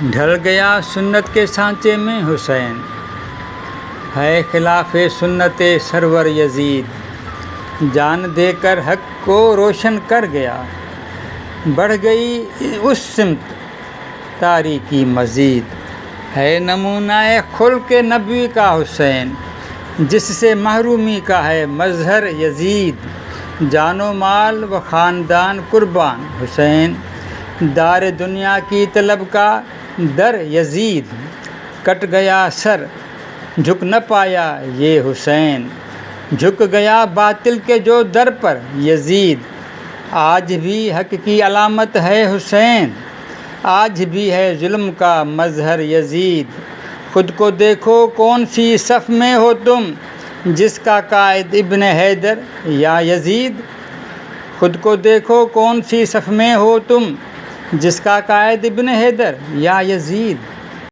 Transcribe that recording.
ڈھل گیا سنت کے سانچے میں حسین، ہے خلاف سنت سرور یزید، جان دے کر حق کو روشن کر گیا، بڑھ گئی اس سمت تاریکی مزید، ہے نمونہ خلق نبی کا حسین، جس سے محرومی کا ہے مظہر یزید، جان و مال و خاندان قربان حسین، دار دنیا کی طلب کا در یزید، کٹ گیا سر جھک نہ پایا یہ حسین، جھک گیا باطل کے جو در پر یزید، آج بھی حق کی علامت ہے حسین، آج بھی ہے ظلم کا مظہر یزید، خود کو دیکھو کون سی صف میں ہو تم، جس کا قائد ابن حیدر یا یزید، خود کو دیکھو کون سی صف میں ہو تم، جس کا قائد ابن حیدر یا یزید۔